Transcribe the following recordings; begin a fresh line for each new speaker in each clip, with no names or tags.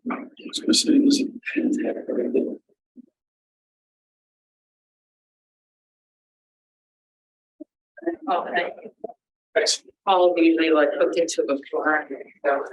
was going to say this.
Okay. All usually like hooked into it before. So.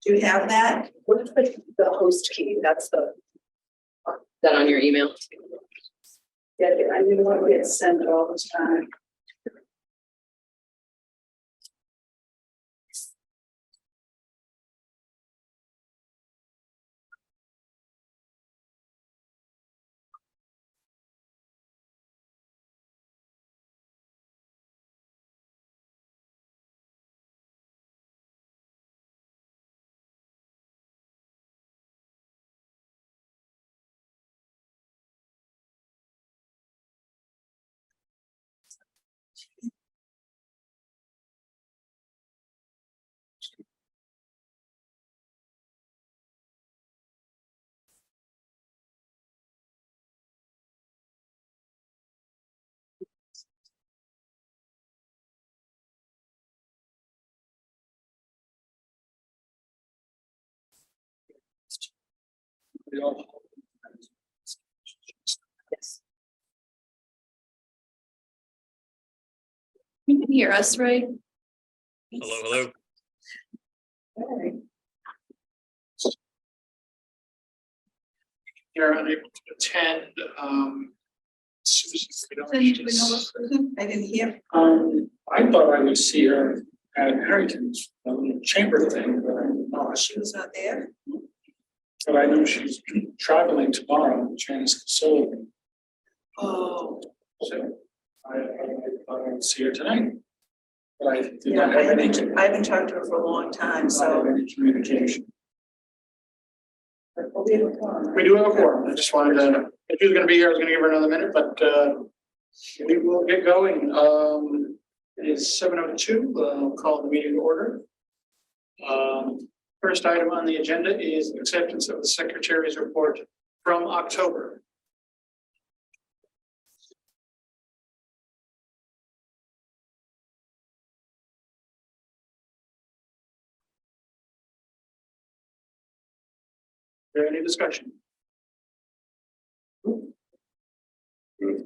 Do you have that?
What is the host key? That's that on your email.
Yeah, I didn't want to get sent all the time.
Yes. You can hear us, right?
Hello.
Okay.
You're unable to attend. Susan, we don't
I didn't hear.
I thought I would see her at Harrington's chamber thing, but
She was not there.
but I know she's traveling tomorrow, Janice Casoli.
Oh,
So I thought I would see her tonight. But I did
yeah,
not have any,
I haven't talked to her for a long time,
not have
so.
any communication.
We have a quorum, right?
We do have a quorum. I just wanted to, if she was gonna be here, I was gonna give her another minute, but we will get going. It is 7:02. I'll call the meeting to order. First item on the agenda is acceptance of the secretary's report from October. Is there any discussion?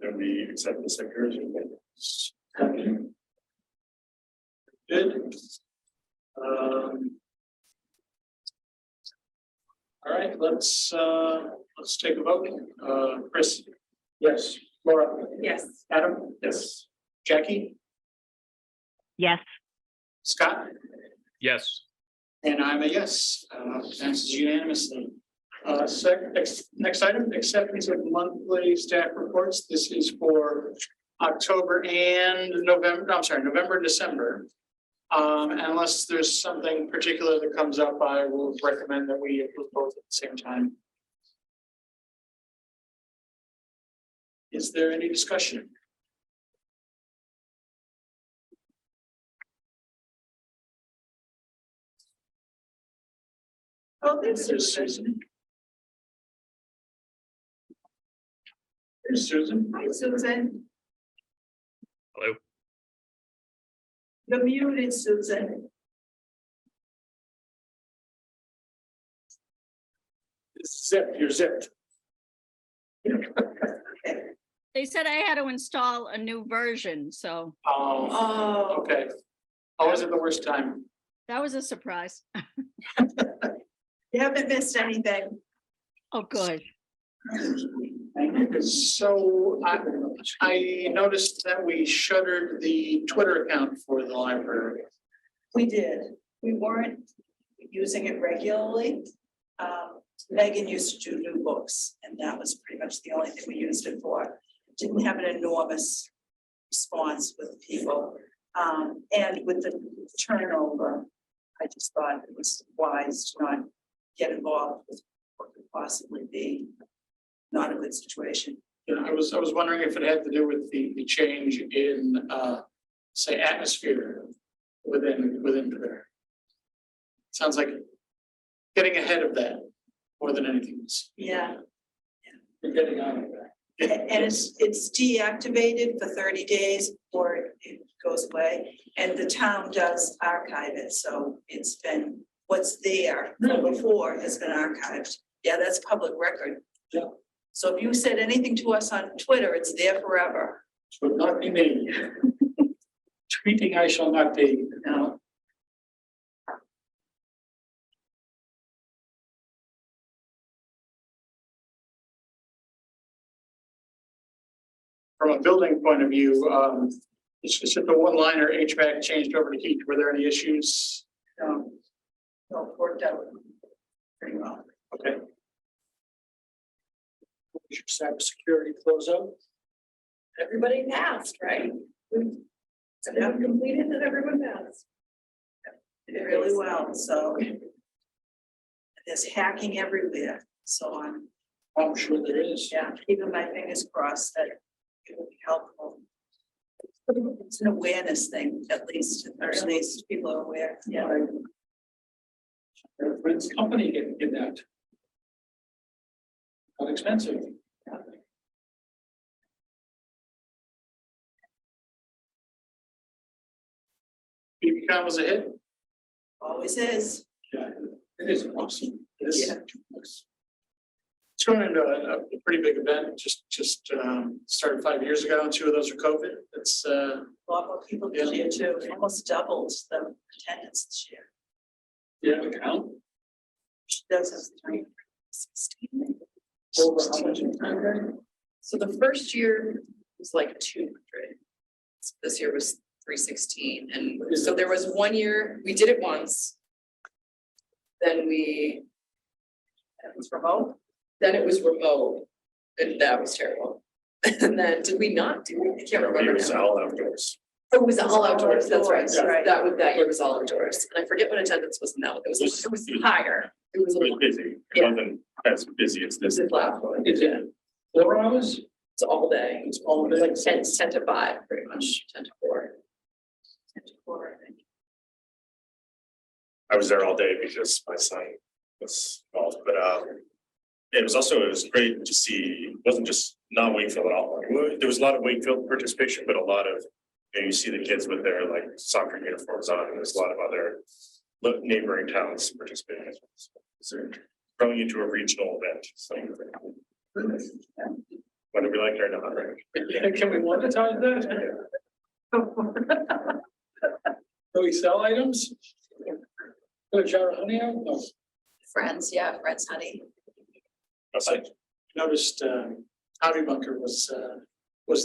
That we accept the secretary's report. Good. All right, let's take a vote. Chris? Yes. Laura?
Yes.
Adam? Yes. Jackie?
Yes.
Scott?
Yes.
And I'm a yes. Passes unanimously. Next item, acceptance of monthly staff reports. This is for October and November, I'm sorry, November, and December. Unless there's something particular that comes up, I will recommend that we approve both at the same time. Is there any discussion?
Oh, there's
There's
Susan.
Susan. There's Susan.
Hi, Susan.
Hello.
You're muted, Susan.
Zip, you're zipped.
They said I had to install a new version, so
Oh,
Oh,
okay. Oh, was it the worst time?
that was a surprise.
you haven't missed anything.
Oh, good.
So I noticed that we shuttered the Twitter account for the library.
We did. We weren't using it regularly. Megan used to do new books, and that was pretty much the only thing we used it for. Didn't have an enormous response with people. And with the turnover, I just thought it was wise to not get involved with what could possibly be not a good situation.
Yeah, I was wondering if it had to do with the change in say atmosphere within Twitter. Sounds like it getting ahead of that more than anything else.
Yeah,
We're getting on with that.
and it's deactivated for 30 days or it goes away. And the town does archive it, so it's been, what's there from before has been archived. Yeah, that's public record.
Yeah.
So if you said anything to us on Twitter, it's there forever.
Would not be me. Tweeting I shall not be.
No.
From a building point of view, it's just the one liner HVAC changed over to heat. Were there any issues?
No, no, it worked out pretty well.
Okay. Your cybersecurity closeout?
Everybody passed, right? Everyone completed and everyone passed.
Did really well, so. There's hacking everywhere, so
I'm sure there is.
yeah, keeping my fingers crossed that it will be helpful. It's an awareness thing, at least people are aware, yeah.
Their friend's company getting kidnapped. Not expensive. BBCon was a hit.
Always is.
Yeah, it is awesome. It is.
Yeah.
It's going into a pretty big event, just started 5 years ago, and 2 of those are COVID. It's
A lot more people this year too, almost doubled the attendance this year.
yeah, count
Does have 316.
over how much in time frame?
So the first year was like 200. This year was 316. And so there was 1 year, we did it once. Then it was remote. Then it was remote. And that was terrible. And then did we not do it? I can't remember.
It was
now.
all outdoors.
Oh, it was all outdoors. That's right.
That's right.
That year was all outdoors. And I forget what attendance was now. It was higher. It was a
It was
little.
busy. It
Yeah.
wasn't as busy as this.
This last one.
Is it 4 hours?
It's all day.
It's all
It was
day.
like 10 to 5, pretty much, 10 to 4.
10 to 4, I think.
I was there all day because my son was involved, but it was great to see, it wasn't just not Wakefield at all. There was a lot of Wakefield participation, but a lot of, you see the kids with their like soccer uniforms on, and there's a lot of other neighboring towns participating as well. So they're growing into a regional event, so. Whether we like it or not, right?
Can we monetize that? Do we sell items? Go jar of honey out? No.
Friends, honey.
That's like,
Noticed Howdy Bunker was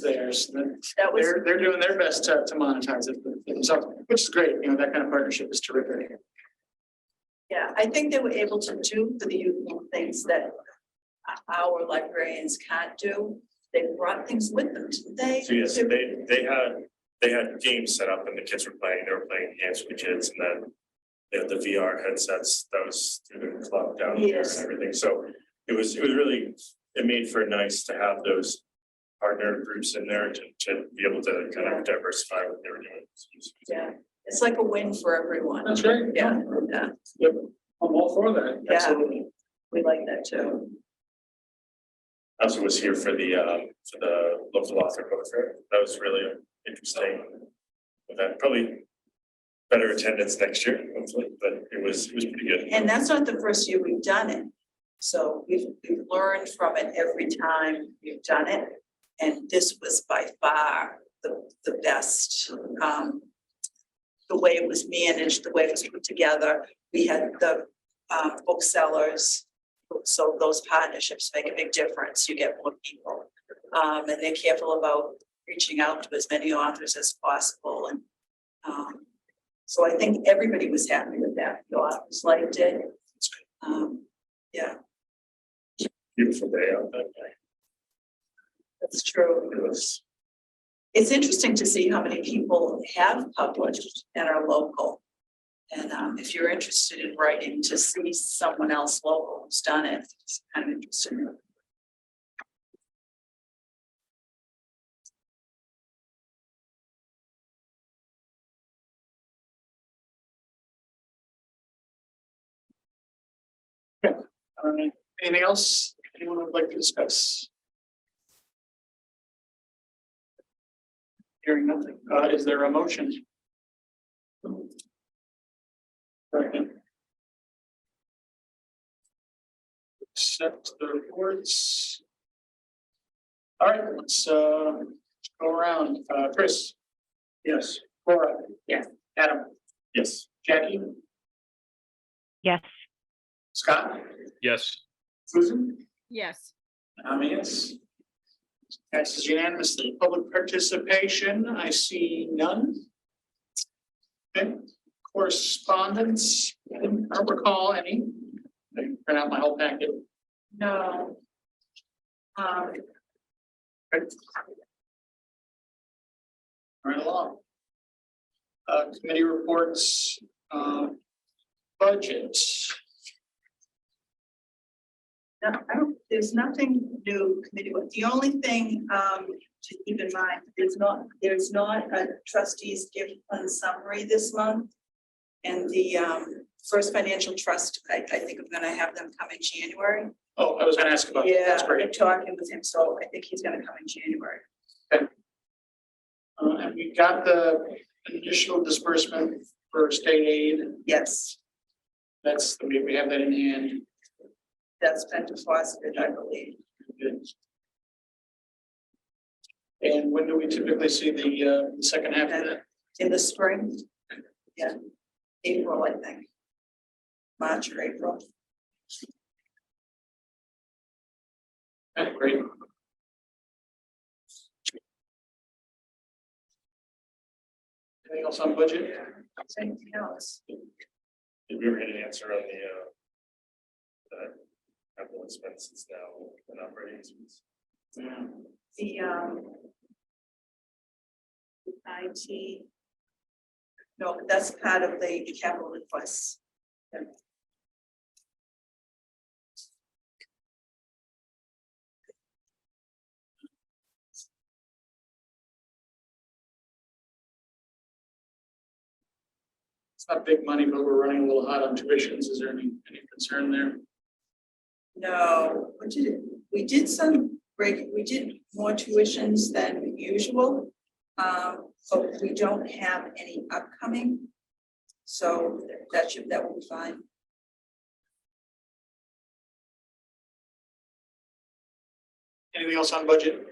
theirs. And then
That was,
they're doing their best to monetize it for themselves, which is great. You know, that kind of partnership is terrific.
yeah, I think they were able to do for the youth things that our librarians can't do. They brought things with them, didn't they?
so yes, they had games set up and the kids were playing games with the kids, and then they had the VR headsets that was through the club down here
Yes.
and everything, so it was really, it made for nice to have those partner groups in there to be able to kind of diversify what they were doing.
Yeah, it's like a win for everyone.
That's great.
Yeah,
Yep. I'm all for that.
Yeah.
Absolutely.
we like that too.
I also was here for the local author book fair. That was really an interesting event, probably better attendance next year, hopefully, but it was pretty good.
And that's not the first year we've done it. So we've learned from it every time we've done it. And this was by far the best. The way it was managed, the way it was put together. We had the booksellers. So those partnerships make a big difference. You get more people. And they're careful about reaching out to as many authors as possible. And so I think everybody was happy with that. The authors liked it. Yeah,
Beautiful day out that day.
that's true.
It was,
It's interesting to see how many people have published and are local. And if you're interested in writing, to see someone else local who's done it, it's kind of interesting.
Anything else anyone would like to discuss? Hearing nothing, is there a motion? Second. Accept the reports. All right, let's go around. Chris? Yes. Laura?
Yes.
Adam?
Yes.
Jackie?
Yes.
Scott?
Yes.
Susan?
Yes.
I'm a yes. Passes unanimously. Public participation, I see none. Okay, correspondence, I don't recall any. I can print out my whole packet.
No.
Right along. Committee reports, budget.
No, I don't, there's nothing new committee, the only thing to keep in mind, there's not a trustees gift fund summary this month. And the first financial trust, I think I'm gonna have them come in January.
Oh, I was gonna ask about that.
Yeah,
That's
I'm
great.
talking with him, so I think he's gonna come in January.
And we got the initial disbursement for state aid.
Yes,
That's, we have that in hand.
that's been deposited, I believe.
Good. And when do we typically see the second half of that?
In the spring. Yeah, April, I think. March or April.
Okay, great. Anything else on budget?
Anything else?
Did we ever get an answer on the capital expenses now and operating expenses?
Yeah.
The IT. No, that's part of the capital requests.
It's not big money, but we're running a little hot on tuitions. Is there any concern there?
No, we did some break, we did more tuitions than usual. But we don't have any upcoming. So that will be fine.
Anything else on budget?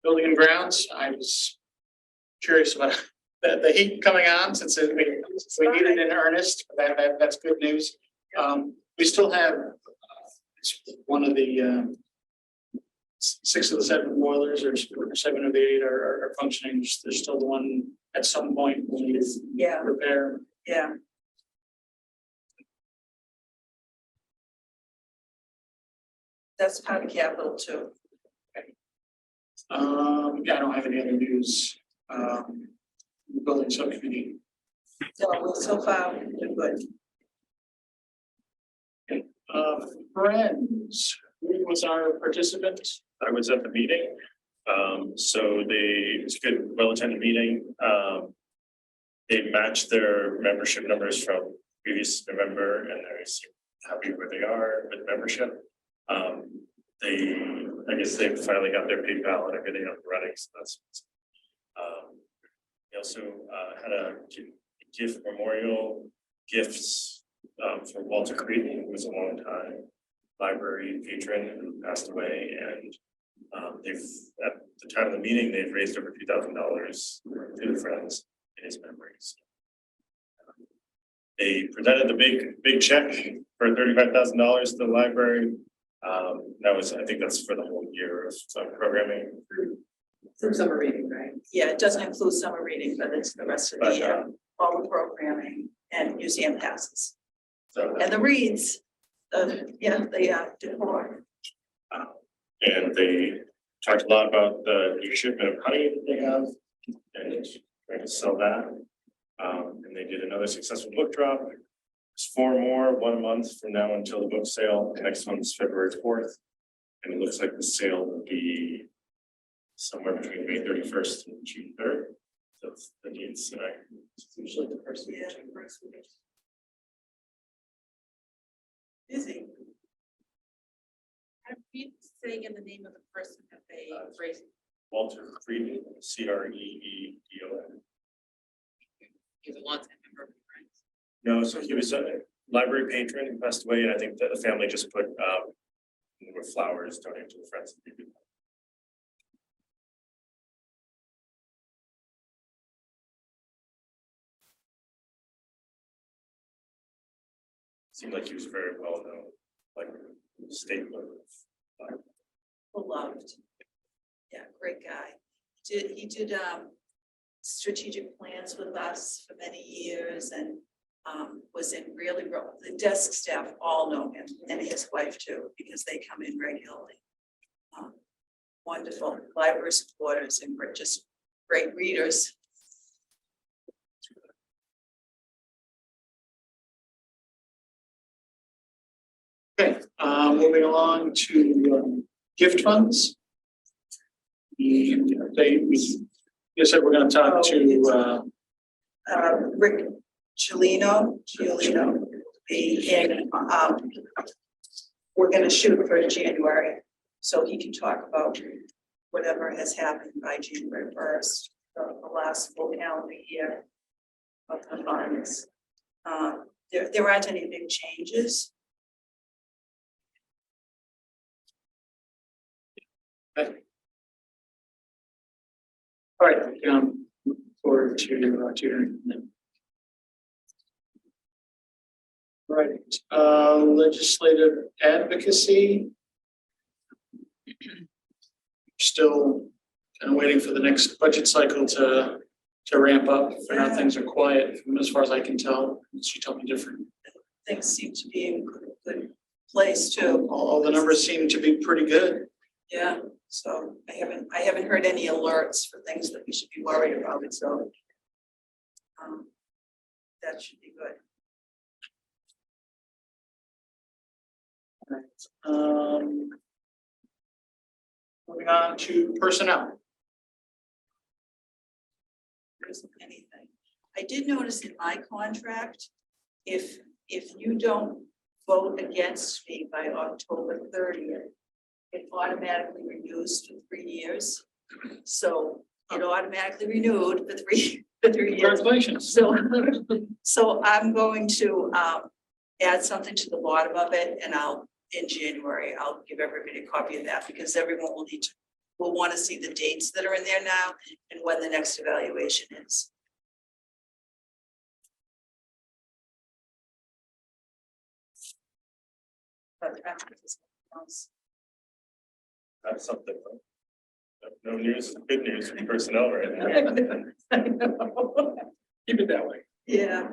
Building and grounds, I was curious about the heat coming on since we need it in earnest. That's good news. We still have one of the 6 of the 7 boilers or 7 of the 8 are functioning. There's still the one at some point we need
Yeah,
repair.
yeah. That's part of capital too.
Yeah, I don't have any other news. Building subcommittee.
So far, we're good.
Friends, who was our participant?
I was at the meeting. It was a good, well-attended meeting. They matched their membership numbers from previous November and they seem happy where they are with membership. I guess they finally got their PayPal and everything up and running, so that's. They also had a gift memorial gifts for Walter Creed, who was a long time library patron who passed away, and they've at the time of the meeting they've raised over $2,000 to the friends in his memories. They presented the big check for $35,000 to the library. I think that's for the whole year of programming.
Through summer reading, right?
Yeah, it doesn't include summer reading, but it's the rest of the year, all the programming and museum passes.
So,
And the reads, the decor.
and they talked a lot about the new shipment of honey that they have and trying to sell that. And they did another successful book drop. There's 4 more, 1 month from now until the book sale. The next one's February 4th. And it looks like the sale will be somewhere between May 31st and June 3rd. That's the needs, right?
It's usually the person.
Yeah. Busy.
Have you saying in the name of the person that they raised?
Walter Creed, CREEDON.
He's a longtime member of the Friends.
No, so he was a library patron and passed away, and I think that the family just put with flowers donated to the Friends. Seemed like he was very well known, like statement.
Beloved. Yeah, great guy. He did strategic plans with us for many years and was in really, the desk staff all know him and his wife too, because they come in regularly. Wonderful library supporters and just great readers.
Okay, moving along to gift funds. You said we're gonna talk to,
Rick Giulino, and we're gonna shoot for January, so he can talk about whatever has happened by January 1st, the last full calendar year of the funds. There aren't any big changes.
all right, forward to hearing them. Right, legislative advocacy. Still kind of waiting for the next budget cycle to ramp up. For now, things are quiet from as far as I can tell. She told me different.
Things seem to be in good place too.
All the numbers seem to be pretty good.
Yeah, so I haven't heard any alerts for things that we should be worried about, so that should be good.
Moving on to personnel.
There isn't anything. I did notice in my contract, if you don't vote against me by October 30th, it automatically renews for 3 years. So it automatically renewed for three years.
Congratulations.
So I'm going to add something to the bottom of it, and in January, I'll give everybody a copy of that, because everyone will want to see the dates that are in there now and when the next evaluation is. But after this else.
That's something. No news, good news for personnel right now.
I know.
Keep it that way.
Yeah.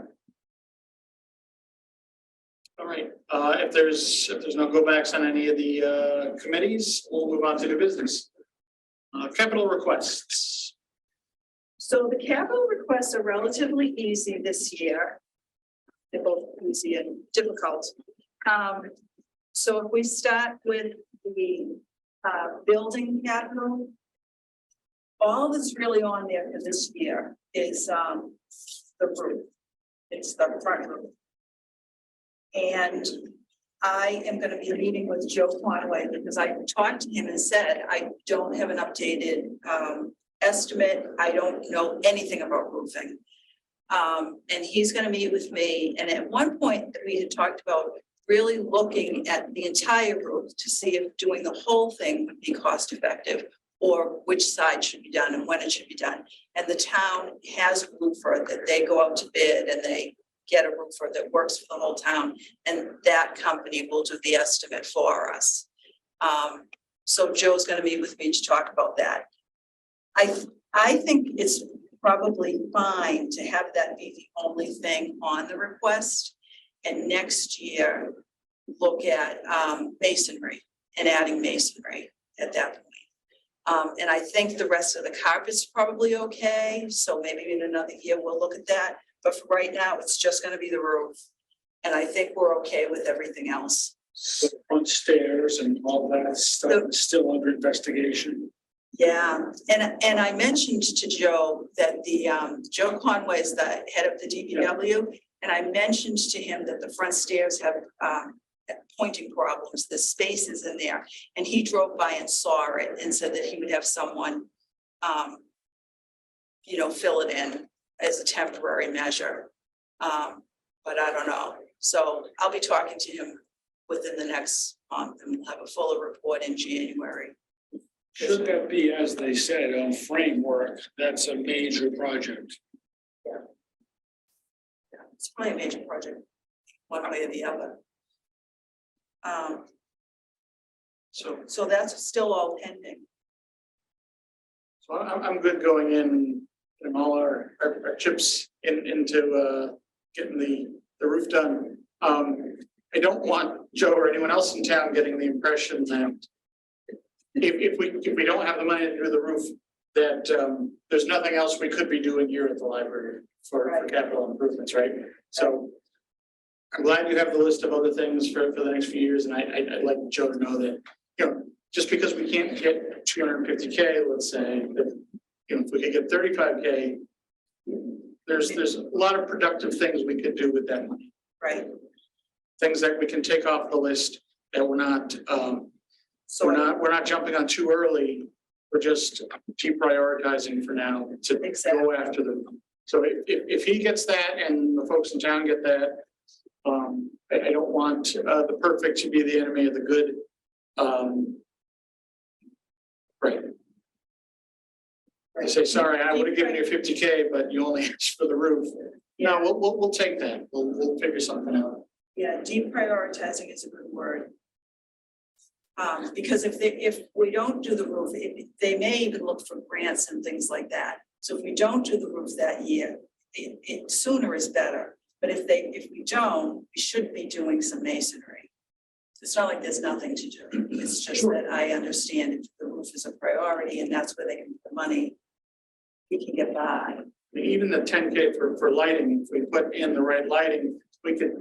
All right, if there's no go backs on any of the committees, we'll move on to new business. Capital requests.
So the capital requests are relatively easy this year. They're both easy and difficult. So if we start with the building capital, all that's really on there for this year is the roof. It's the front roof. And I am going to be meeting with Joe Conway, because I talked to him and said, I don't have an updated estimate. I don't know anything about roofing. And he's going to meet with me. And at one point we had talked about really looking at the entire roof to see if doing the whole thing would be cost effective, or which side should be done and when it should be done. And the town has a roofer that they go out to bid, and they get a roofer that works for the whole town, and that company will do the estimate for us. So Joe's going to meet with me to talk about that. I think it's probably fine to have that be the only thing on the request, and next year look at masonry and adding masonry at that point. And I think the rest of the carpet's probably okay, so maybe in another year we'll look at that. But for right now, it's just gonna be the roof. And I think we're okay with everything else.
So front stairs and all that stuff is still under investigation.
Yeah, and I mentioned to Joe that the, Joe Conway is the head of the DPW. And I mentioned to him that the front stairs have, pointing problems, the spaces in there. And he drove by and saw it and said that he would have someone, fill it in as a temporary measure. But I don't know. So I'll be talking to him within the next month and we'll have a fuller report in January.
Should that be, as they said, on framework, that's a major project.
Yeah, it's probably a major project, one way or the other. So that's still all pending.
So I'm good going in and all our chips into getting the roof done. I don't want Joe or anyone else in town getting the impression that if we don't have the money to do the roof, that there's nothing else we could be doing here at the library for capital improvements, right? So I'm glad you have the list of other things for the next few years, and I'd like Joe to know that, just because we can't get 250K, let's say, that, if we could get 35K, there's a lot of productive things we could do with that money.
Right.
Things that we can take off the list that we're not,
So
we're not jumping on too early. We're just deprioritizing for now to go after them. So if he gets that and the folks in town get that, I don't want the perfect to be the enemy of the good. Right. I say, sorry, I would have given you 50K, but you only asked for the roof. No, we'll take that. We'll figure something out.
Yeah, deprioritizing is a good word. Because if we don't do the roof, they may even look for grants and things like that. So if we don't do the roof that year, it sooner is better. But if we don't, we should be doing some masonry. It's not like there's nothing to do. It's just that I understand if the roof is a priority and that's where they can put the money, we can get by.
Even the 10K for lighting, if we put in the right lighting, we could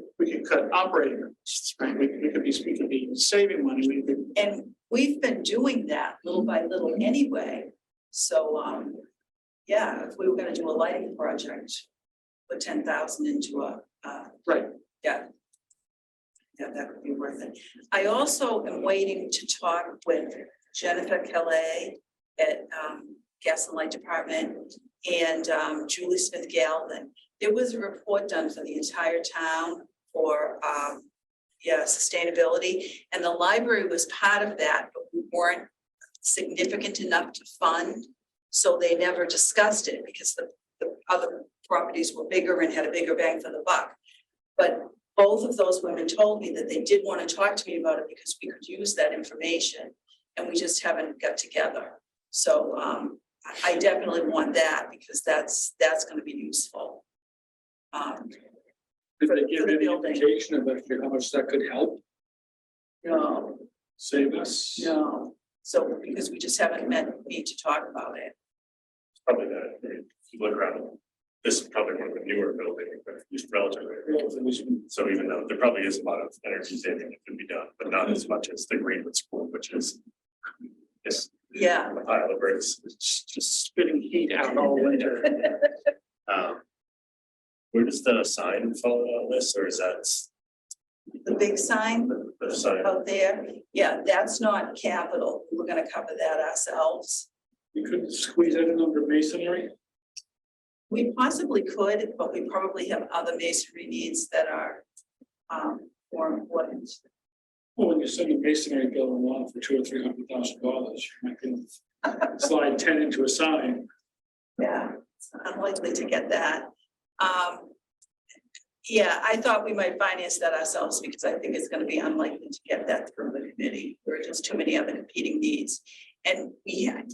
cut operating costs, right? We could be saving money.
And we've been doing that little by little anyway. So, yeah, if we were gonna do a lighting project, put 10,000 into
Right.
yeah. Yeah, that would be worth it. I also am waiting to talk with Jennifer Calais at Gas and Light Department and Julie Smith Galvin. There was a report done for the entire town for sustainability, and the library was part of that, but we weren't significant enough to fund, so they never discussed it because the other properties were bigger and had a bigger bang for the buck. But both of those women told me that they did want to talk to me about it because we could use that information, and we just haven't got together. So I definitely want that because that's going to be useful.
Did they give
for the
any
building.
indication of how much that could help
No,
save us?
no. So because we just haven't need to talk about it.
Probably that, if you look around, this is probably one of the newer buildings, but just relatively. So even though there probably is a lot of energy saving that can be done, but not as much as the Greenwood School, which is
Yeah.
a pile of bricks.
It's just spitting heat out all winter.
Where does the sign fall on this, or is that
The big sign
the sign?
out there, yeah, that's not capital. We're gonna cover that ourselves.
You couldn't squeeze that in under masonry?
We possibly could, but we probably have other masonry needs that are more important.
Well, when you send a masonry bill along for $200,000 or $300,000, you can slide 10 into a sign.
Yeah, it's unlikely to get that. Yeah, I thought we might finance that ourselves because I think it's gonna be unlikely to get that through the committee. There are just too many other competing needs. And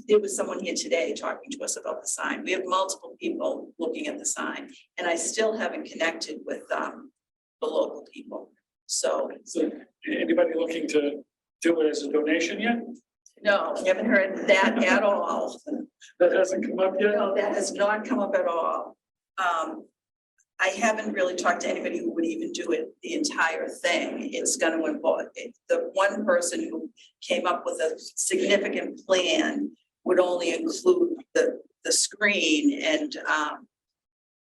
there was someone here today talking to us about the sign. We have multiple people looking at the sign, and I still haven't connected with the local people. So,
So anybody looking to do it as a donation yet?
no, haven't heard that at all.
That hasn't come up yet?
No, that has not come up at all. I haven't really talked to anybody who would even do it, the entire thing. It's gonna involve, the one person who came up with a significant plan would only include the screen and,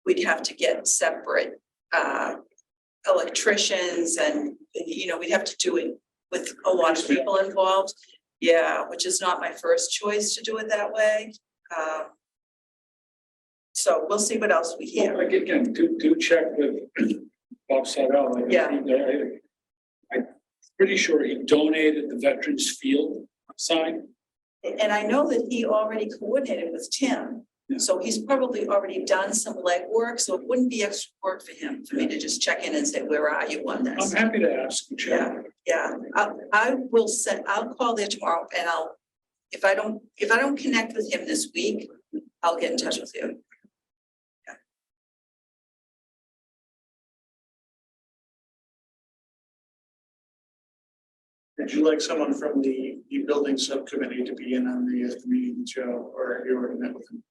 we'd have to get separate, electricians and, we'd have to do it with a lot of people involved. Yeah, which is not my first choice to do it that way. So we'll see what else we hear.
Well, again, do check with Bob Sidell.
Yeah.
I'm pretty sure he donated the Veterans Field sign.
And I know that he already coordinated with Tim.
Yeah.
So he's probably already done some legwork, so it wouldn't be extra work for him, for me to just check in and say, where are you on
I'm
this?
happy to ask and check.
Yeah, I'll call there tomorrow and if I don't connect with him this week, I'll get in touch with you.
Would you like someone from the building subcommittee to be in on the meeting, Joe, or have you already met with him?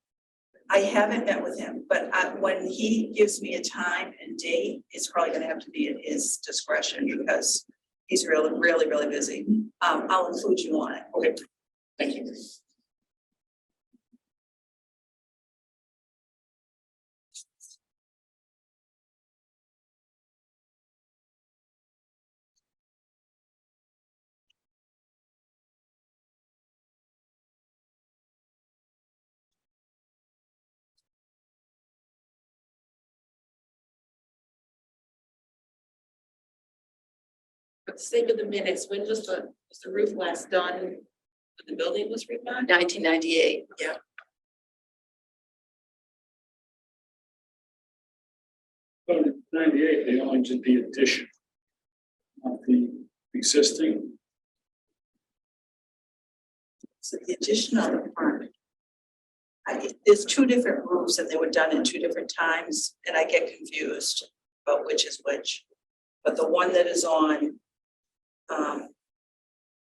I haven't met with him, but when he gives me a time and date, it's probably gonna have to be at his discretion because he's really, really, really busy. I'll include you on it.
Okay, thank you.
For the sake of the minutes, when was the roof last done? When the building was redone?
1998, yeah.
But in 98, they only did the addition of the existing.
So the addition on the front. There's two different roofs and they were done in two different times and I get confused about which is which. But the one that is on,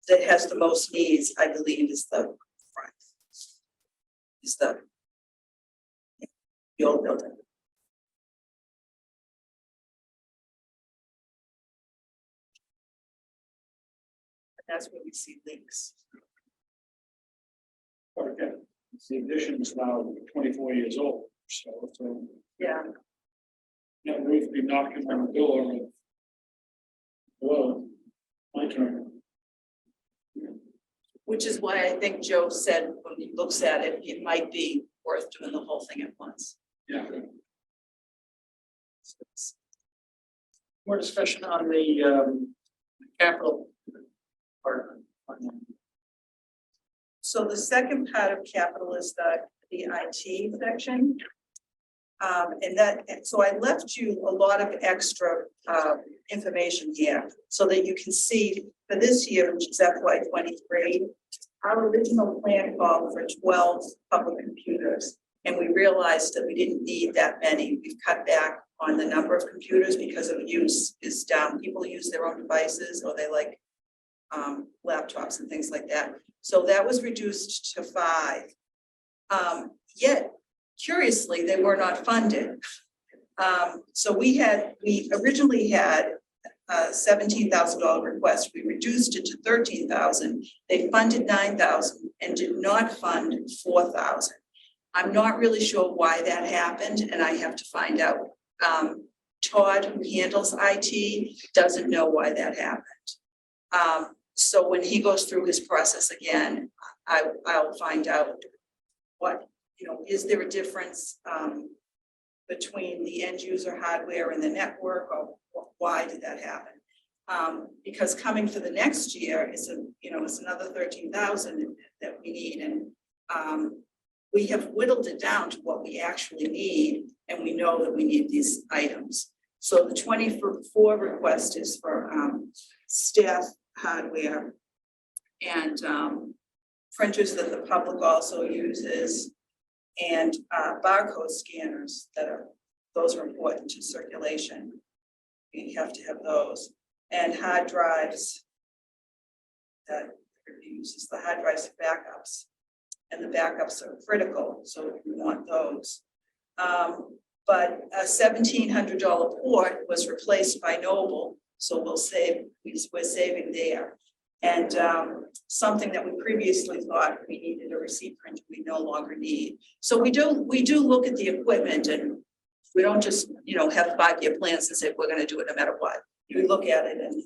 that has the most needs, I believe, is the front. Is the old building. That's where we see leaks.
But again, the addition is now 24 years old, so
Yeah.
that roof be knocking on the door of, well, my turn.
Which is why I think Joe said when he looks at it, it might be worth doing the whole thing at once.
Yeah.
More discussion on the capital part.
So the second part of capital is the IT section. So I left you a lot of extra information here so that you can see for this year, which is FY 23, our original plan called for 12 public computers. And we realized that we didn't need that many. We've cut back on the number of computers because of use is down. People use their own devices or they like laptops and things like that. So that was reduced to 5. Yet, curiously, they were not funded. So we originally had a $17,000 request. We reduced it to $13,000. They funded $9,000 and did not fund $4,000. I'm not really sure why that happened, and I have to find out. Todd, who handles IT, doesn't know why that happened. So when he goes through his process again, I'll find out what, is there a difference between the end user hardware and the network, or why did that happen? Because coming for the next year is it's another 13,000 that we need, and we have whittled it down to what we actually need, and we know that we need these items. So the 24 request is for staff hardware and printers that the public also uses, and barcode scanners those are important to circulation. You have to have those, and hard drives that uses the hard drives for backups, and the backups are critical, so we want those. But a $1,700 port was replaced by Noble, so we're saving there. And something that we previously thought we needed a receipt printer, we no longer need. So we do look at the equipment, and we don't just, have 5-year plans and say, we're gonna do it no matter what. We look at it and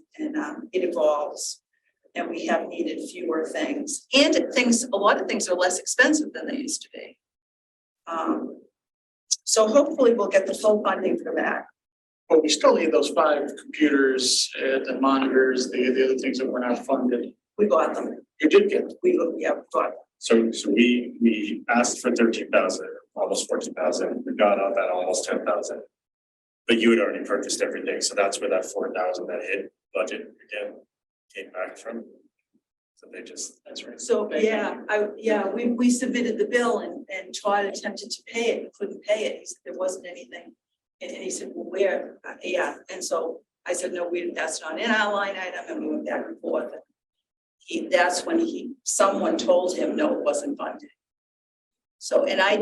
it evolves. And we have needed fewer things. And a lot of things are less expensive than they used to be. So hopefully we'll get the full funding for that.
But we still need those 5 computers, the monitors, the other things that were not funded.
We got them.
You did get them.
We got
So we asked for 13,000, almost 14,000, we got out that almost 10,000. But you had already purchased everything, so that's where that 4,000 that hit budget again came back from. So that's right.
So, we submitted the bill and Todd attempted to pay it, couldn't pay it. He said there wasn't anything. And he said, well, where? And so I said, no, that's not in our line item, and we went back and forth. That's when someone told him, no, it wasn't funded. So, and I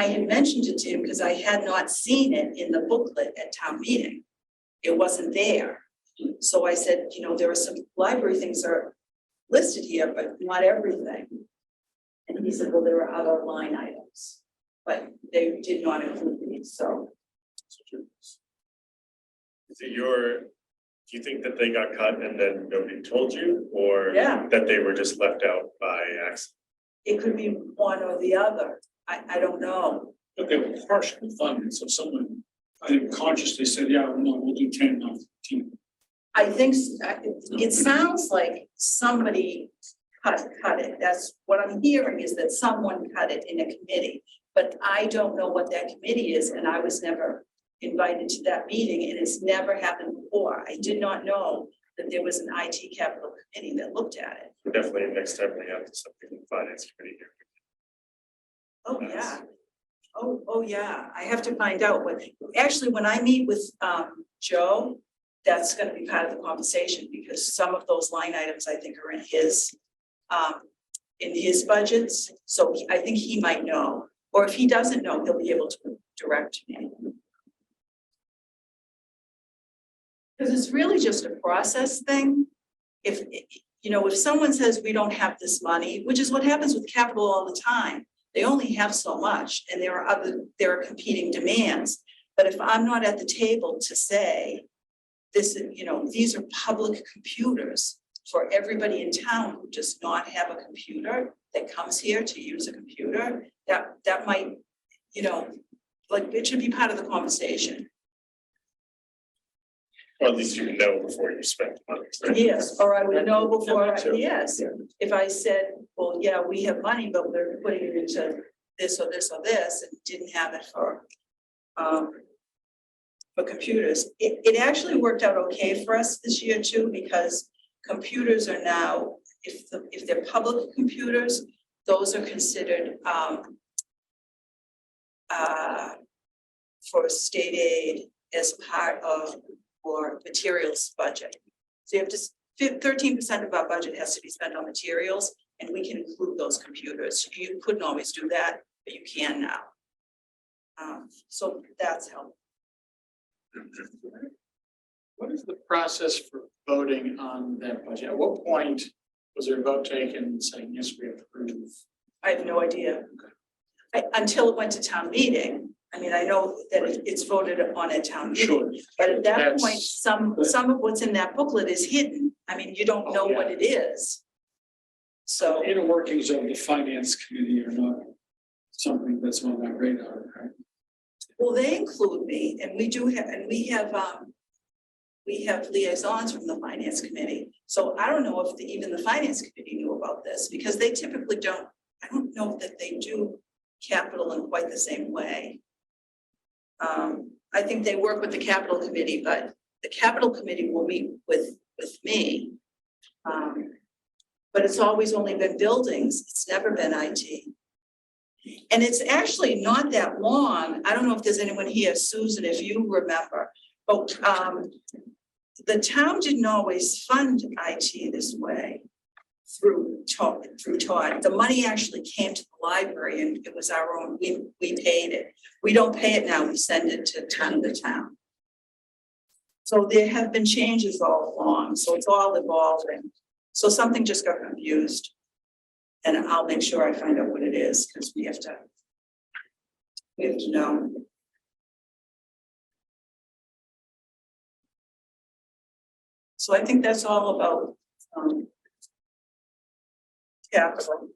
had mentioned it to him because I had not seen it in the booklet at town meeting. It wasn't there. So I said, there are some library things that are listed here, but not everything. And he said, well, there are other line items, but they did not include these, so.
Do you think that they got cut and then nobody told you, or
Yeah.
that they were just left out by accident?
It could be one or the other. I don't know.
But they were partially funded, so someone, I think consciously said, yeah, no, we'll do 10, not 15.
I think it sounds like somebody cut it. That's what I'm hearing, is that someone cut it in a committee. But I don't know what that committee is, and I was never invited to that meeting, and it's never happened before. I did not know that there was an IT capital committee that looked at it.
Definitely next time we have something in the finance committee here.
Oh, yeah. Oh, yeah. I have to find out actually, when I meet with Joe, that's gonna be part of the conversation, because some of those line items I think are in his budgets. So I think he might know, or if he doesn't know, he'll be able to direct me. Because it's really just a process thing. If someone says we don't have this money, which is what happens with capital all the time, they only have so much, and there are competing demands. But if I'm not at the table to say, these are public computers for everybody in town who does not have a computer that comes here to use a computer, that might, it should be part of the conversation.
Or at least you know before you spend the money. right?
Yes, or I would know before,
Yeah, me too.
yes, if I said, well, yeah, we have money, but we're putting it into this or this or this, and didn't have it for computers. It actually worked out okay for us this year too, because computers are now, if they're public computers, those are considered for state aid as part of or materials budget. So you have to 13% of our budget has to be spent on materials, and we can include those computers. You couldn't always do that, but you can now. So that's helpful.
What is the process for voting on that budget? At what point was there a vote taken saying, yes, we approve?
I have no idea. Until it went to town meeting. I mean, I know that it's voted upon at town meeting,
Sure.
but at that
That's-
point, some of what's in that booklet is hidden. I mean, you don't know what it is. So,
Inner workings of the finance committee are not something that's on that radar, right?
well, they include me, and we have liaisons from the finance committee. So I don't know if even the finance committee knew about this, because they typically don't, I don't know that they do capital in quite the same way. I think they work with the capital committee, but the capital committee will meet with me. But it's always only been buildings, it's never been IT. And it's actually not that long. I don't know if there's anyone here, Susan, if you remember, but the town didn't always fund IT this way through Todd. The money actually came to the library, and it was our own, we paid it. We don't pay it now, we send it to the town. So there have been changes all along, so it's all evolving. So something just got confused. And I'll make sure I find out what it is, because we have to know. So I think that's all about, capital.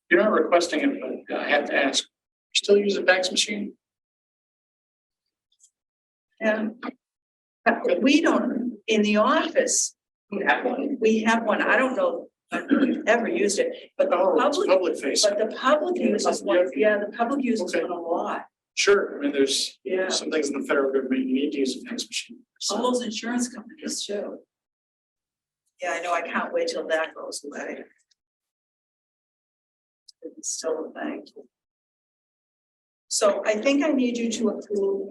You're not requesting it, but I have to ask, you still use a fax machine?
Yeah. But we don't, in the office,
We have one.
we have one, I don't know if we've ever used it, but the
Oh, it's
public,
public facing.
but the public uses one, yeah, the public uses
Okay.
one a lot,
Sure, I mean, there's
yeah.
some things in the federal government, you need to use a fax machine.
All those insurance companies too. Yeah, I know, I can't wait till that goes away. It's still a thing. So I think I need you to approve,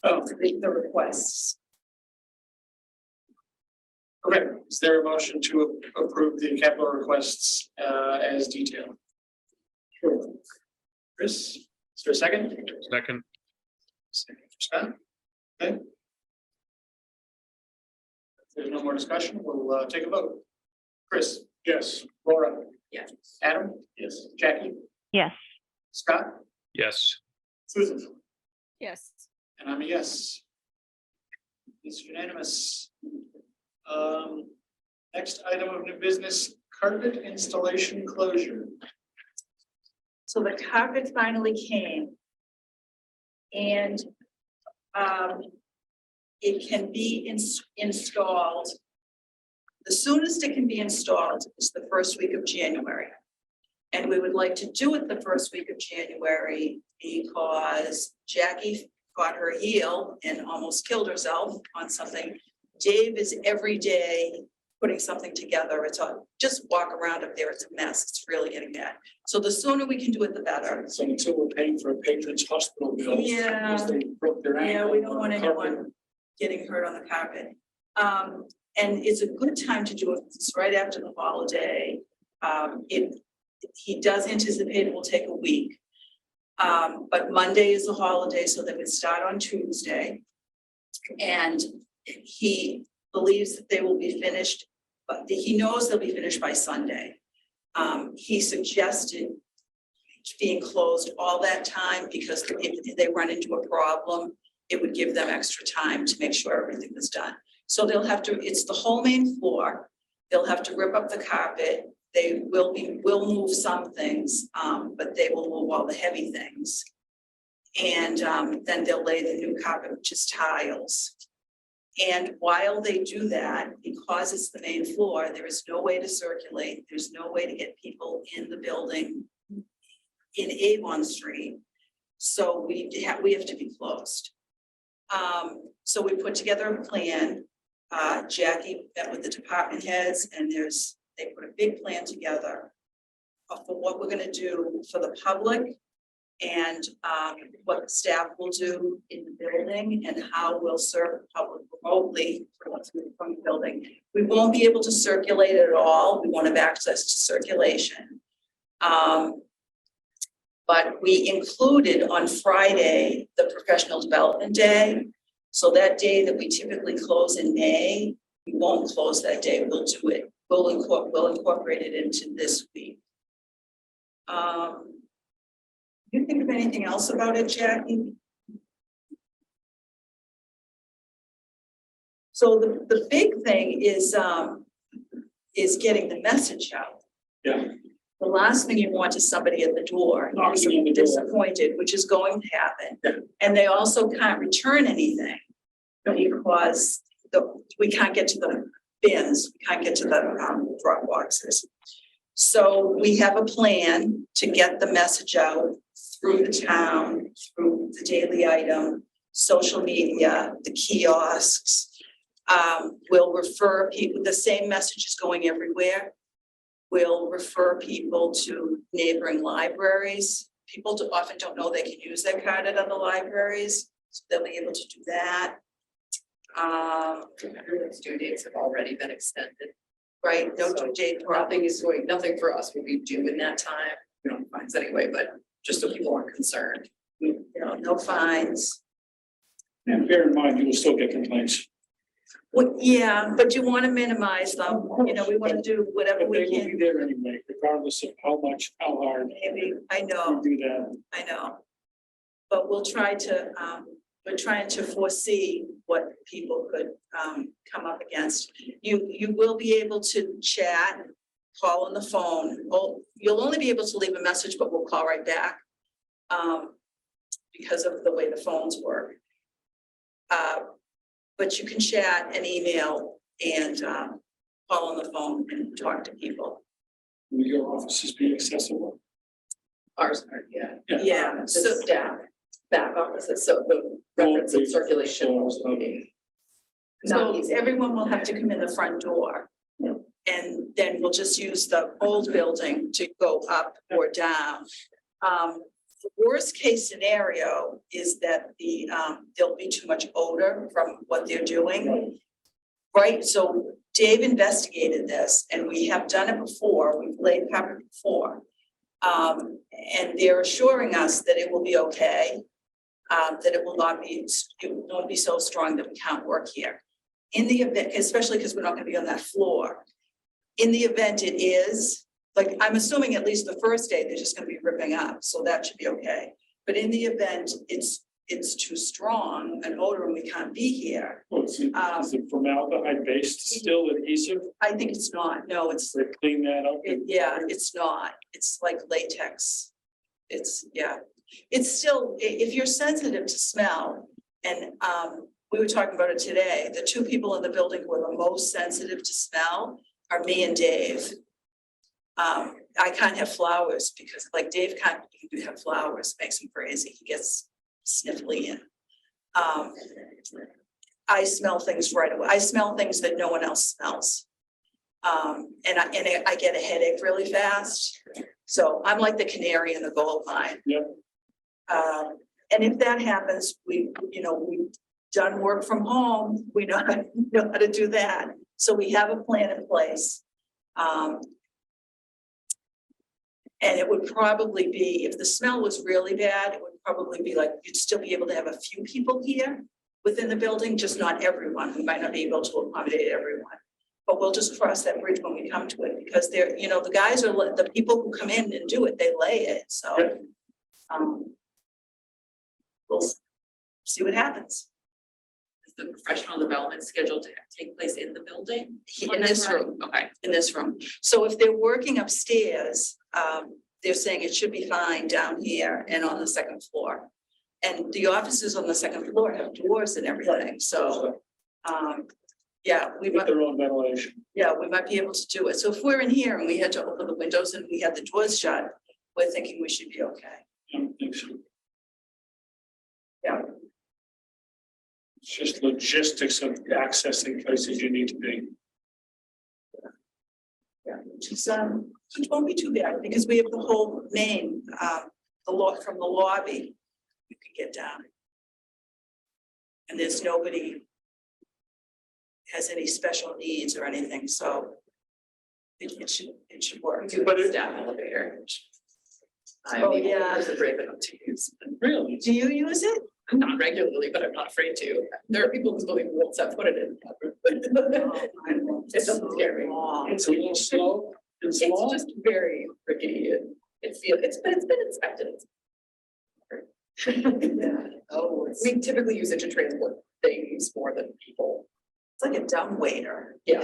the requests.
Okay, is there a motion to approve the capital requests as detailed? Sure. Chris, is there a second?
Second,
Second for Scott. Okay. If there's no more discussion, we'll take a vote. Chris? Yes. Laura?
Yes.
Adam? Yes. Jackie?
Yes.
Scott?
yes.
Susan?
Yes.
And I'm a yes. It's unanimous. Next item of new business, carpet installation closure.
So the carpet finally came. And it can be installed. The soonest it can be installed is the first week of January. And we would like to do it the first week of January because Jackie got her heel and almost killed herself on something. Dave is every day putting something together. It's a, just walk around up there, it's a mess. It's really getting bad. So the sooner we can do it, the better.
So until we're paying for a patron's hospital bill.
Yeah.
because they broke their
Yeah,
ankle
we don't
on
want
the carpet.
anyone getting hurt on the carpet. And it's a good time to do it. It's right after the holiday. He does anticipate it will take a week. But Monday is a holiday, so they would start on Tuesday. And he believes that they will be finished, but he knows they'll be finished by Sunday. He suggested being closed all that time because if they run into a problem, it would give them extra time to make sure everything was done. So they'll have to, it's the whole main floor. They'll have to rip up the carpet. They will move some things, but they will move all the heavy things. And then they'll lay the new carpet, which is tiles. And while they do that, because it's the main floor, there is no way to circulate. There's no way to get people in the building in Avon Street. So we have to be closed. So we put together a plan. Jackie met with the department heads and they put a big plan together for what we're gonna do for the public and what the staff will do in the building and how we'll serve the public remotely from the building. We won't be able to circulate at all. We won't have access to circulation. But we included on Friday, the professional development day. So that day that we typically close in May, we won't close that day. We'll do it. We'll incorporate it into this week. You think of anything else about it, Jackie? So the big thing is getting the message out.
Yeah.
The last thing you want is somebody at the door,
Knocking on the door.
disappointed, which is going to happen.
Yeah.
And they also can't return anything because we can't get to the bins, we can't get to the drop boxes. So we have a plan to get the message out through the town, through the daily item, social media, the kiosks. We'll refer people, the same message is going everywhere. We'll refer people to neighboring libraries. People often don't know they can use their card at other libraries, so they'll be able to do that.
Everyone's due dates have already been extended.
Right, no
So
due date for
nothing for us will be due in that time. We don't have fines anyway, but just so people aren't concerned.
no fines.
And bear in mind, you will still get complaints.
Yeah, but you want to minimize them, you know, we want to do whatever
But they
we
will be
can.
there anyway, regardless of how hard
Maybe, I
you
know,
do that.
I know. But we'll try to, we're trying to foresee what people could, come up against. You will be able to chat, call on the phone. Well, you'll only be able to leave a message, but we'll call right back. Because of the way the phones work. But you can chat and email and, call on the phone and talk to people.
Will your offices be accessible?
Ours are, yeah.
Yeah,
The
so,
staff, back offices, so the records and circulation will be not
so
easy.
everyone will have to come in the front door. And then we'll just use the old building to go up or down. The worst case scenario is that there'll be too much odor from what they're doing. Right, so Dave investigated this and we have done it before, we've laid carpet before. And they're assuring us that it will be okay. That it will not be so strong that we can't work here. In the event, especially because we're not gonna be on that floor. In the event it is, like, I'm assuming at least the first day, they're just gonna be ripping up, so that should be okay. But in the event it's too strong, an odor, and we can't be here,
Well, is it formaldehyde based, still adhesive?
I think it's not, no, it's,
They clean that up?
yeah, it's not, it's like latex. It's, yeah, it's still, if you're sensitive to smell, and, we were talking about it today, the two people in the building who are the most sensitive to smell are me and Dave. I can't have flowers because like Dave can't even have flowers, makes him crazy, he gets sniffly and. I smell things right away, I smell things that no one else smells. And I get a headache really fast, so I'm like the canary in the gold mine.
Yep.
And if that happens, we've done work from home, we know how to do that, so we have a plan in place. And it would probably be, if the smell was really bad, it would probably be like, you'd still be able to have a few people here within the building, just not everyone. We might not be able to accommodate everyone. But we'll just cross that bridge when we come to it, because they're, the guys are, the people who come in and do it, they lay it, so. We'll see what happens.
Is the professional development scheduled to take place in the building?
In this room.
Okay.
In this room. So if they're working upstairs, they're saying it should be fine down here and on the second floor. And the offices on the second floor have doors and everything, so, yeah, we
With
might,
their own ventilation.
we might be able to do it. So if we're in here and we had to open the windows and we had the doors shut, we're thinking we should be okay.
I don't think so.
Yeah.
It's just logistics of accessing places you need to be.
Yeah, which won't be too bad, because we have the whole main, from the lobby, you can get down. And there's nobody has any special needs or anything, so it should work.
Do the staff elevator.
Oh, yeah.
There's a brave enough to use,
Really?
Do you use it?
not regularly, but I'm not afraid to. There are people who's believe won't set foot in it. It doesn't scare me.
It's a little slow and
It's
small.
just very rickety and it's been inspected.
Oh, it's
We typically use it to transport things more than people.
like a dumb waiter.
Yeah.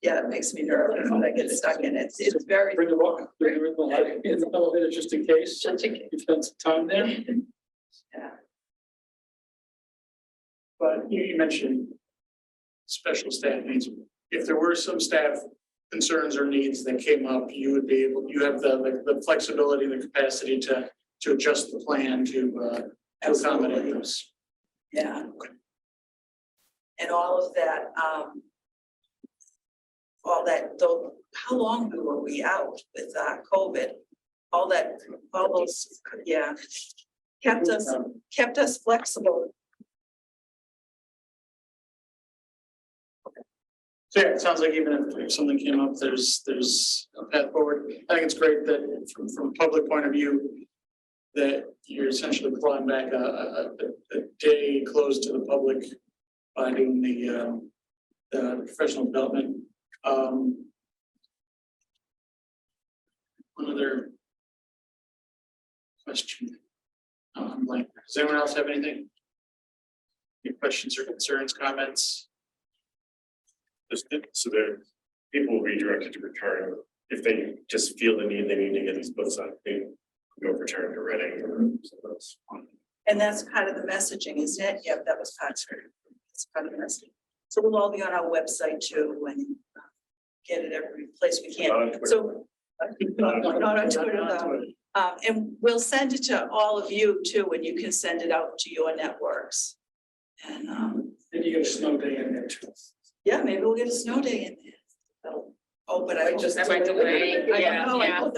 Yeah, it makes me nervous when I get stuck in it. It's very.
Bring the rock, bring it in the elevator just in case. You've spent some time there.
Yeah.
But you mentioned special staff needs. If there were some staff concerns or needs that came up, you would be able, you have the flexibility, the capacity to adjust the plan to accommodate those.
Yeah. And all of that, though, how long were we out with COVID? All those, yeah, kept us flexible.
So yeah, it sounds like even if something came up, there's a path forward. I think it's great that from a public point of view, that you're essentially clawing back a day closed to the public by doing the professional development. One other question. Like, does anyone else have anything? Any questions or concerns, comments?
So there, people will be directed to return if they just feel the need, they need to get these books on, they go return to Reading or something else.
And that's part of the messaging, isn't it? Yep, that was part of it. It's part of the messaging. So we'll all be on our website too and get it every place we
Not on
can.
Twitter.
So not on Twitter though. And we'll send it to all of you too, and you can send it out to your networks. And
Then you get a snow day in there too.
yeah, maybe we'll get a snow day in there. Oh, but I just.
That might delay, yeah, yeah.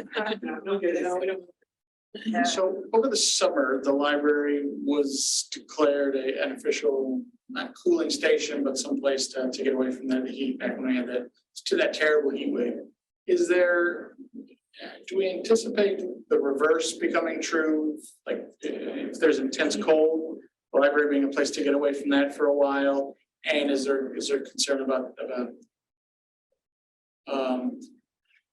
Yeah.
So over the summer, the library was declared an official, not cooling station, but someplace to get away from the heat back when we had that terrible heat wave. Is there, do we anticipate the reverse becoming true? Like if there's intense cold, the library being a place to get away from that for a while? And is there concern about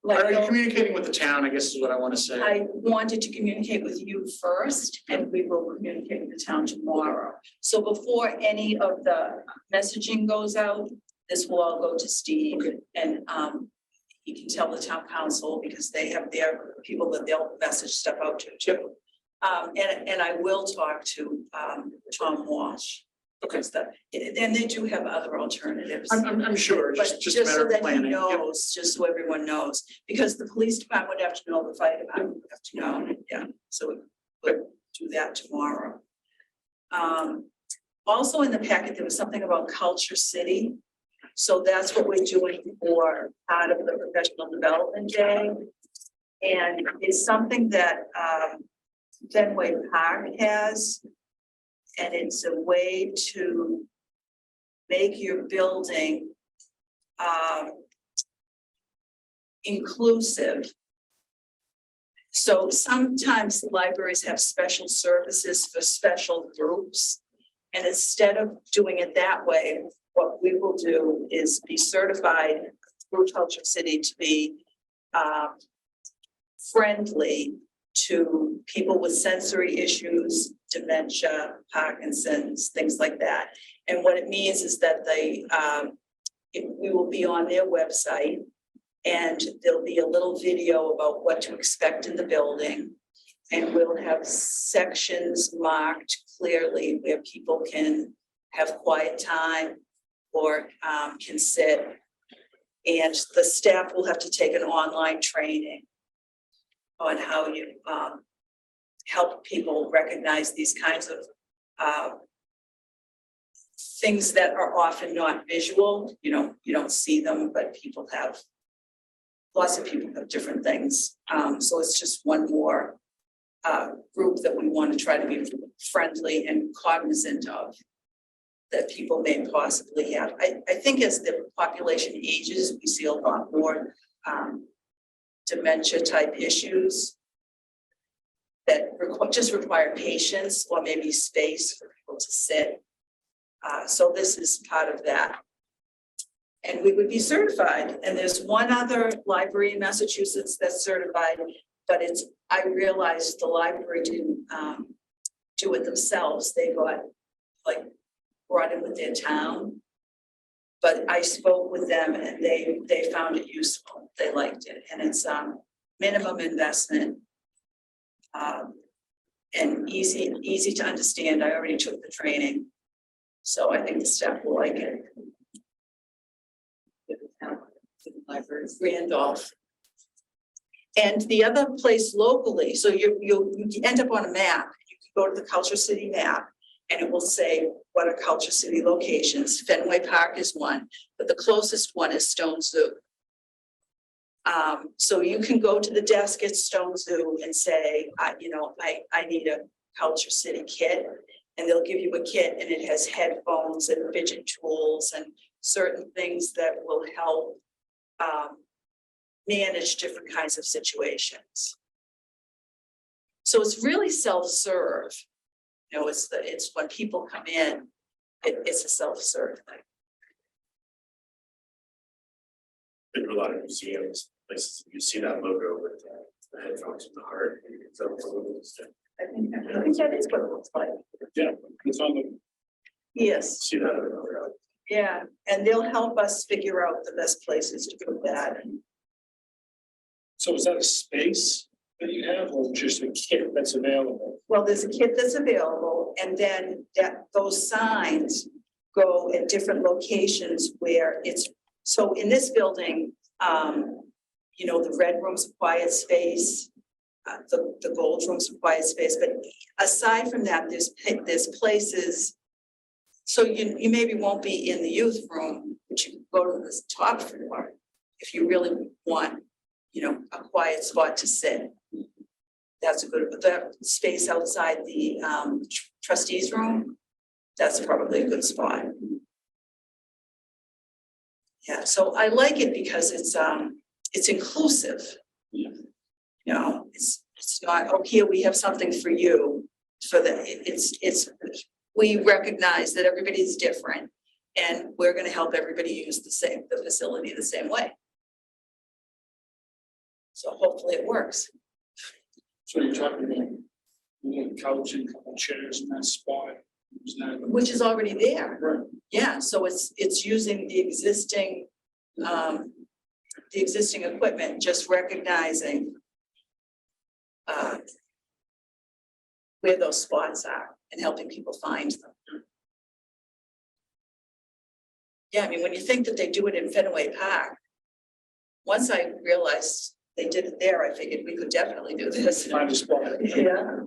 are you communicating with the town, I guess is what I want to say.
I wanted to communicate with you first, and we will communicate with the town tomorrow. So before any of the messaging goes out, this will all go to Steve, and he can tell the town council because they have their people that they'll message stuff out to too. And I will talk to Tom Walsh.
Okay.
And they do have other alternatives.
I'm sure,
But
just a matter
so
of
that he
planning. Yep.
knows, just so everyone knows, because the police department would have to know, the fire department would have to know, yeah, so we'll do that tomorrow. Also in the packet, there was something about Culture City. So that's what we're doing for part of the professional development day. And it's something that Fenway Park has. And it's a way to make your building inclusive. So sometimes libraries have special services for special groups. And instead of doing it that way, what we will do is be certified through Culture City to be friendly to people with sensory issues, dementia, Parkinson's, things like that. And what it means is that we will be on their website, and there'll be a little video about what to expect in the building. And we'll have sections marked clearly where people can have quiet time or can sit. And the staff will have to take an online training on how you help people recognize these kinds of things that are often not visual. You don't see them, but lots of people have different things. So it's just one more group that we want to try to be friendly and cognizant of that people may possibly have. I think as the population ages, we see a lot more dementia type issues that just require patience or maybe space for people to sit. So this is part of that. And we would be certified. And there's one other library in Massachusetts that's certified, but I realized the library didn't do it themselves. They got brought in with their town. But I spoke with them and they found it useful. They liked it. And it's minimum investment and easy to understand. I already took the training. So I think the staff will like it. Randolph. And the other place locally, so you end up on a map. You can go to the Culture City map and it will say what are Culture City locations. Fenway Park is one, but the closest one is Stone Zoo. So you can go to the desk at Stone Zoo and say, I need a Culture City kit, and they'll give you a kit and it has headphones and fidget tools and certain things that will help manage different kinds of situations. So it's really self-serve. You know, it's when people come in, it's a self-serve thing.
There are a lot of museums, places, you see that logo with the headphones and the heart.
I think that is what it looks like.
Yeah, it's on the,
Yes,
See that?
yeah, and they'll help us figure out the best places to put that.
so is that a space that you have or just a kit that's available?
Well, there's a kit that's available, and then those signs go at different locations where it's, so in this building, you know, the red room's a quiet space, the gold room's a quiet space, but aside from that, there's places. So you maybe won't be in the youth room, but you can go to this top floor if you really want, you know, a quiet spot to sit. That's a good, that space outside the trustees room, that's probably a good spot. Yeah, so I like it because it's inclusive.
Yeah.
You know, it's not, oh, here we have something for you, so that it's, we recognize that everybody's different and we're gonna help everybody use the facility the same way. So hopefully it works.
So you're talking about a couch and a couple chairs in that spot? Is that?
Which is already there.
Right.
Yeah, so it's using the existing equipment, just recognizing where those spots are and helping people find them. Yeah, I mean, when you think that they do it in Fenway Park, once I realized they did it there, I figured we could definitely do this.
Find a spot.
Yeah.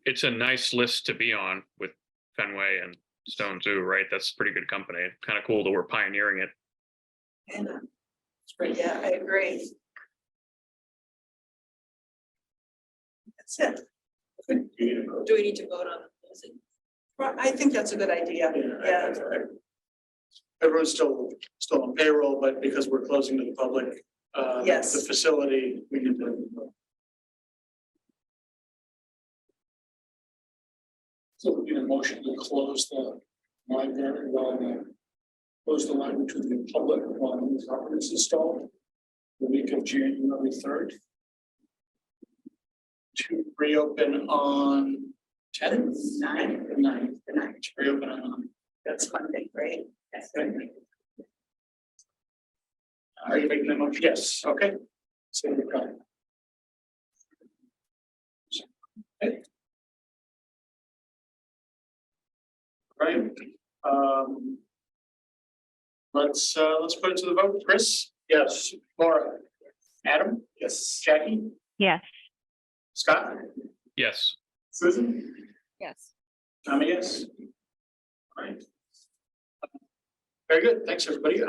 It's a nice list to be on with Fenway and Stone Zoo, right? That's pretty good company. Kind of cool that we're pioneering it.
And, yeah, I agree. That's it.
Do
we need to vote on the closing?
Well, I think that's a good idea. Yeah.
Everyone's still on payroll, but because we're closing to the public,
Yes.
the facility, we need to.
So we need a motion to close the library close the library to the public while the new property is installed. The week of January 3rd.
To reopen on 10th,
9th.
9th, to reopen on.
That's Monday, right? Yes.
Are you making the motion? Yes, okay.
So we've got
Right. Let's put it to the vote. Chris? Yes. Laura? Adam?
Yes.
Jackie?
Yes.
Scott?
Yes.
Susan?
Yes.
I'm a yes. All right. Very good. Thanks, everybody.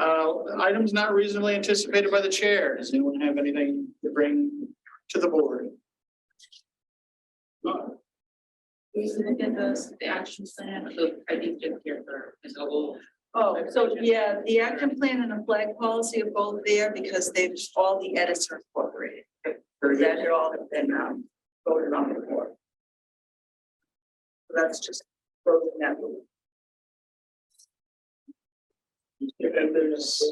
Items not reasonably anticipated by the chair. Does anyone have anything to bring to the board?
Who's gonna get the action plan, so I need to hear for Ms. Ogle.
Oh, so yeah, the action plan and the flag policy are both there because they've, all the edits are incorporated.
Very
That
good.
had all been voted on before. So that's just closing that loop.
And there's.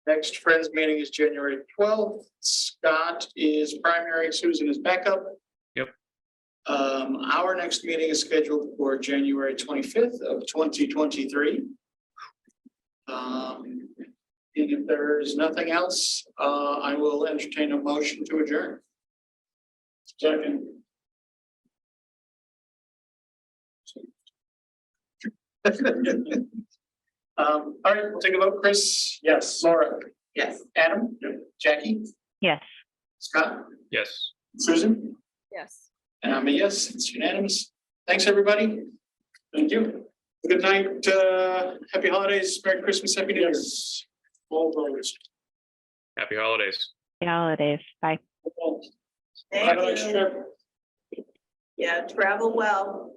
Next Friends meeting is January 12th. Scott is primary, Susan is backup.
Yep.
Our next meeting is scheduled for January 25th of 2023. And if there's nothing else, I will entertain a motion to adjourn.
second.
All right, we'll take a vote. Chris?
Yes.
Laura?
Yes.
Adam? Jackie?
Yes.
Scott?
Yes.
Susan?
Yes.
And I'm a yes, it's unanimous. Thanks, everybody. Thank you. Good night, happy holidays, Merry Christmas, Happy New Year.
All those.
Happy holidays.
Holidays. Bye.
Thank
Have a nice
you.
trip.
Yeah, travel well.